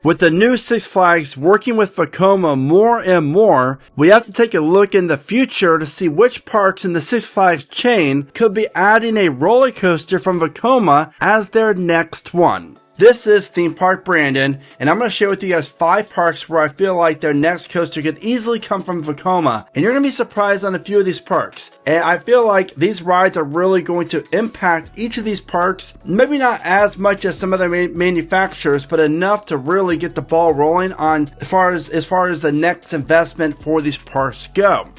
With the new Six Flags working with Vekoma more and more, we have to take a look in the future to see which parks in the Six Flags chain could be adding a roller coaster from Vekoma as their next one. This is Theme Park Brandon, and I'm going to share with you guys 5 parks where I feel like their next coaster could easily come from Vekoma, and you're going to be surprised on a few of these parks. And I feel like these rides are really going to impact each of these parks, maybe not as much as some other manufacturers, but enough to really get the ball rolling on as far as the next investment for these parks go.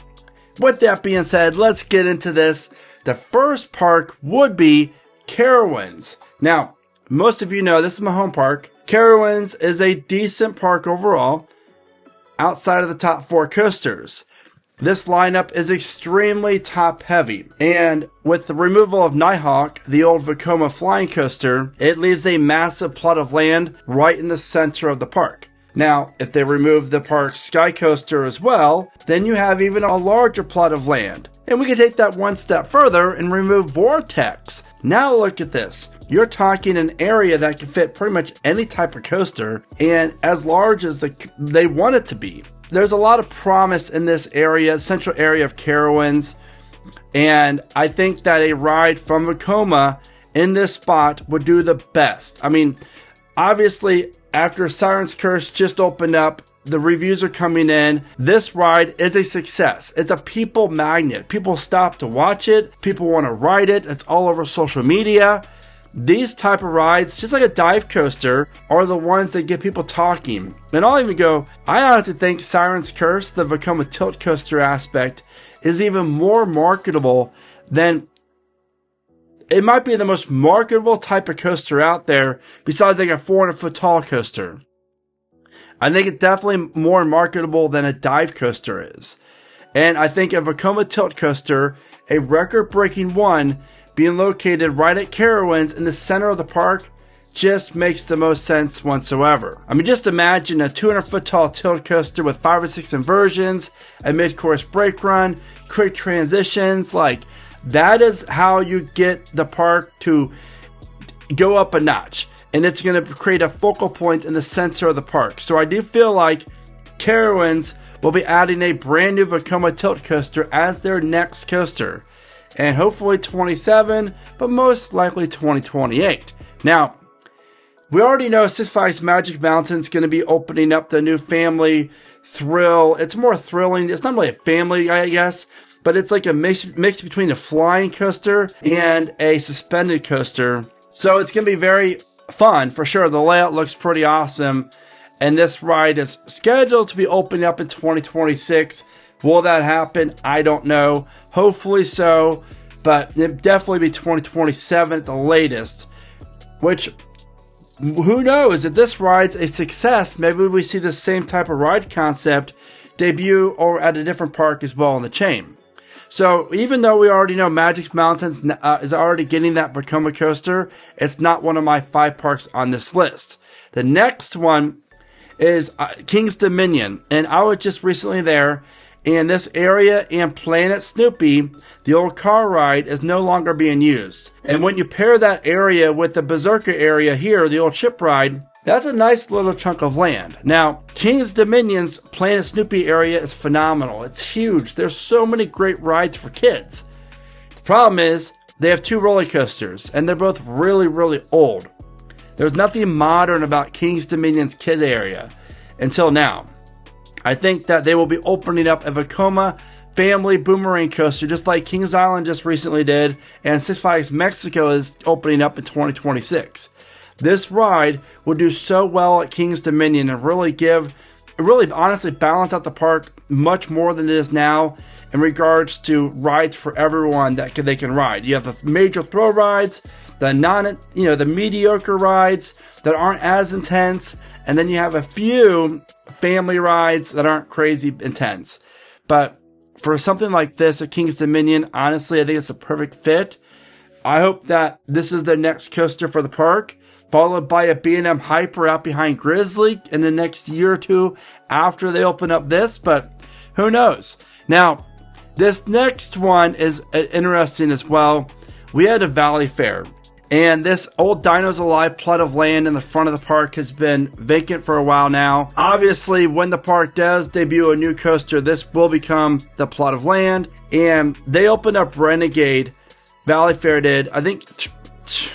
With that being said, let's get into this. The first park would be Carowinds. Now, most of you know this is my home park. Carowinds is a decent park overall, outside of the top 4 coasters. This lineup is extremely top heavy, and with the removal of Nighthawk, the old Vekoma flying coaster, it leaves a massive plot of land right in the center of the park. Now, if they remove the park's Sky Coaster as well, then you have even a larger plot of land. And we can take that one step further and remove Vortex. Now look at this. You're talking an area that can fit pretty much any type of coaster, and as large as they want it to be. There's a lot of promise in this area, central area of Carowinds, and I think that a ride from Vekoma in this spot would do the best. I mean, obviously, after Sirens Curse just opened up, the reviews are coming in. This ride is a success. It's a people magnet. People stop to watch it. People want to ride it. It's all over social media. These type of rides, just like a dive coaster, are the ones that get people talking. And I'll even go, I honestly think Sirens Curse, the Vekoma Tilt Coaster aspect, is even more marketable than... It might be the most marketable type of coaster out there, besides like a 400-foot tall coaster. I think it's definitely more marketable than a dive coaster is. And I think a Vekoma Tilt Coaster, a record-breaking one, being located right at Carowinds in the center of the park, just makes the most sense whatsoever. I mean, just imagine a 200-foot tall tilt coaster with 5 or 6 inversions, a mid-course brake run, quick transitions. Like, that is how you get the park to go up a notch. And it's going to create a focal point in the center of the park. So I do feel like Carowinds will be adding a brand new Vekoma Tilt Coaster as their next coaster. And hopefully 27, but most likely 2028. Now, we already know Six Flags Magic Mountain is going to be opening up the new family thrill. It's more thrilling. It's not really a family, I guess, but it's like a mix between a flying coaster and a suspended coaster. So it's going to be very fun for sure. The layout looks pretty awesome. And this ride is scheduled to be opening up in 2026. Will that happen? I don't know. Hopefully so, but it'll definitely be 2027 at the latest, which, who knows? If this ride's a success, maybe we see the same type of ride concept debut or at a different park as well in the chain. So even though we already know Magic Mountain is already getting that Vekoma coaster, it's not one of my 5 parks on this list. The next one is King's Dominion, and I was just recently there. And this area and Planet Snoopy, the old car ride, is no longer being used. And when you pair that area with the Berserker area here, the old ship ride, that's a nice little chunk of land. Now, King's Dominion's Planet Snoopy area is phenomenal. It's huge. There's so many great rides for kids. The problem is, they have 2 roller coasters, and they're both really, really old. There's nothing modern about King's Dominion's kid area until now. I think that they will be opening up a Vekoma family boomerang coaster, just like Kings Island just recently did, and Six Flags Mexico is opening up in 2026. This ride will do so well at Kings Dominion and really honestly balance out the park much more than it is now in regards to rides for everyone that they can ride. You have the major throw rides, the mediocre rides that aren't as intense, and then you have a few family rides that aren't crazy intense. But for something like this at King's Dominion, honestly, I think it's a perfect fit. I hope that this is the next coaster for the park, followed by a B&M Hyper out behind Grizzly in the next year or 2 after they open up this, but who knows? Now, this next one is interesting as well. We had a Valley Fair, And this old Dinos Alive plot of land in the front of the park has been vacant for a while now. Obviously, when the park does debut a new coaster, this will become the plot of land. And they opened up Renegade, Valley Fair did, I think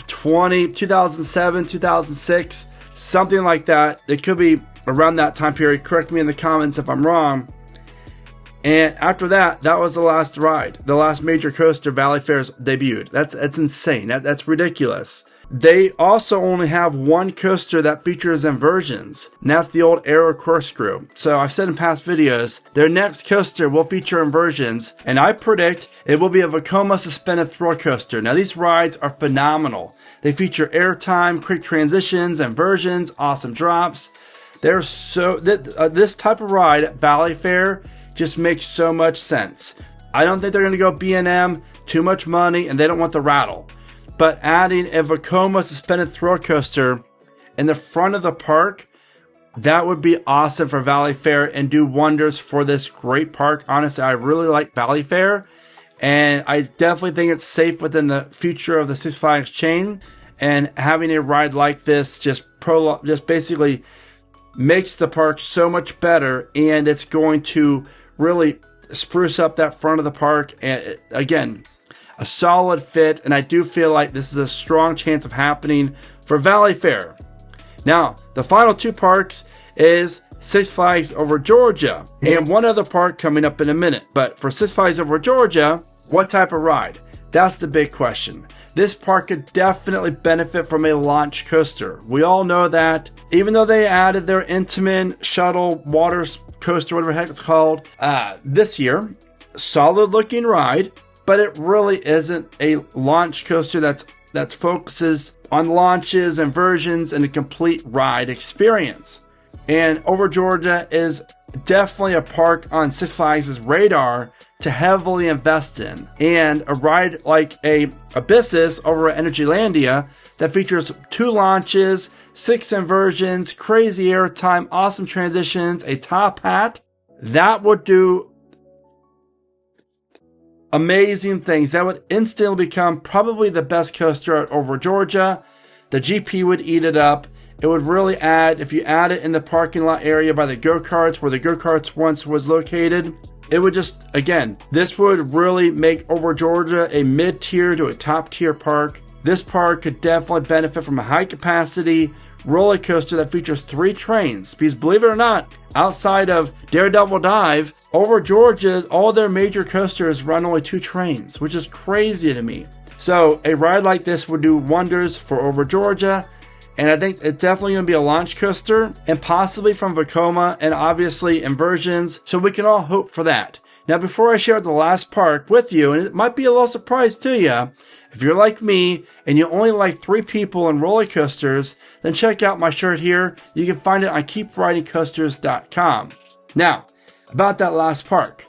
2007, 2006, something like that. It could be around that time period. Correct me in the comments if I'm wrong. And after that, that was the last ride. The last major coaster Valley Fair's debuted. That's insane. That's ridiculous. They also only have one coaster that features inversions, and that's the old Aero Corkscrew. So I've said in past videos, their next coaster will feature inversions, and I predict it will be a Vekoma suspended thrill coaster. Now these rides are phenomenal. They feature airtime, quick transitions, inversions, awesome drops. They're so this type of ride at Valley Fair just makes so much sense. I don't think they're going to go B&M, too much money, and they don't want the rattle. But adding a Vekoma suspended thrill coaster in the front of the park, that would be awesome for Valley Fair and do wonders for this great park. Honestly, I really like Valley Fair, and I definitely think it's safe within the future of the Six Flags chain. And having a ride like this just basically makes the park so much better, and it's going to really spruce up that front of the park. And again, a solid fit, and I do feel like this is a strong chance of happening for Valley Fair. Now, the final two parks is Six Flags Over Georgia and one other park coming up in a minute. But for Six Flags Over Georgia, what type of ride? That's the big question. This park could definitely benefit from a launch coaster. We all know that. Even though they added their Intamin shuttle water coaster, whatever the heck it's called, this year, solid looking ride, but it really isn't a launch coaster that focuses on launches, inversions, and a complete ride experience. And Over Georgia is definitely a park on Six Flags' radar to heavily invest in. And a ride like a Abyssus over at Energylandia that features 2 launches, 6 inversions, crazy airtime, awesome transitions, a top hat, that would do amazing things. That would instantly become probably the best coaster at Over Georgia. The GP would eat it up. It would really add, if you add it in the parking lot area by the go-karts, where the go-karts once was located, it would just, again, this would really make Over Georgia a mid-tier to a top-tier park. This park could definitely benefit from a high-capacity roller coaster that features 3 trains. Because believe it or not, outside of Daredevil Dive, Over Georgia, all their major coasters run only 2 trains, which is crazy to me. So a ride like this would do wonders for Over Georgia. And I think it's definitely going to be a launch coaster, and possibly from Vekoma, and obviously inversions. So we can all hope for that. Now, before I share the last park with you, and it might be a little surprise to you, if you're like me and you only like 3 people in roller coasters, then check out my shirt here. You can find it on keepridingcoasters.com. Now, about that last park,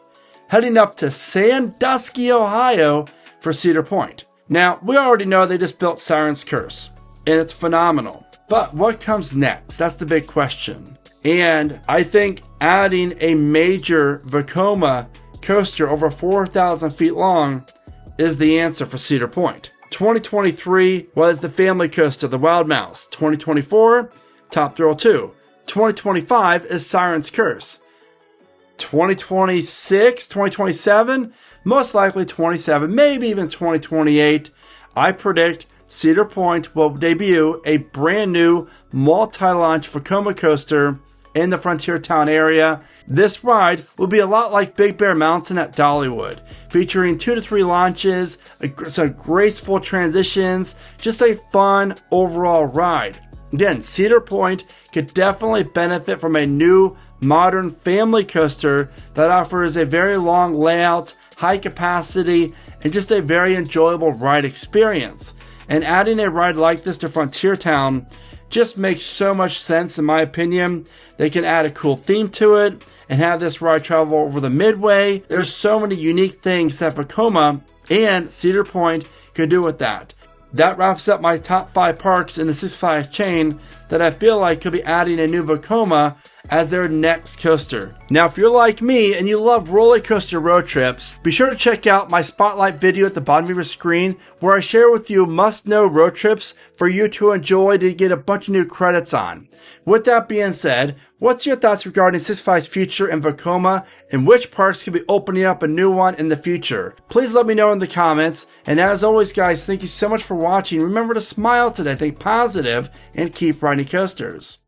heading up to Sandusky, Ohio for Cedar Point. Now, we already know they just built Sirens Curse, and it's phenomenal. But what comes next? That's the big question. And I think adding a major Vekoma coaster over 4,000 feet long is the answer for Cedar Point. 2023 was the family coaster, the Wild Mouse. 2024, Top Thrill 2. 2025 is Sirens Curse. 2026, 2027, most likely 27, maybe even 2028. I predict Cedar Point will debut a brand new multi-launch Vekoma coaster in the Frontier Town area. This ride will be a lot like Big Bear Mountain at Dollywood, featuring 2 to 3 launches, some graceful transitions, just a fun overall ride. Again, Cedar Point could definitely benefit from a new modern family coaster that offers a very long layout, high capacity, and just a very enjoyable ride experience. And adding a ride like this to Frontier Town just makes so much sense in my opinion. They can add a cool theme to it and have this ride travel over the Midway. There's so many unique things that Vekoma and Cedar Point could do with that. That wraps up my top 5 parks in the Six Flags chain that I feel like could be adding a new Vekoma as their next coaster. Now, if you're like me and you love roller coaster road trips, be sure to check out my spotlight video at the bottom of your screen where I share with you must-know road trips for you to enjoy to get a bunch of new credits on. With that being said, what's your thoughts regarding Six Flags' future in Vekoma and which parks could be opening up a new one in the future? Please let me know in the comments. And as always, guys, thank you so much for watching. Remember to smile today, think positive, and keep riding coasters.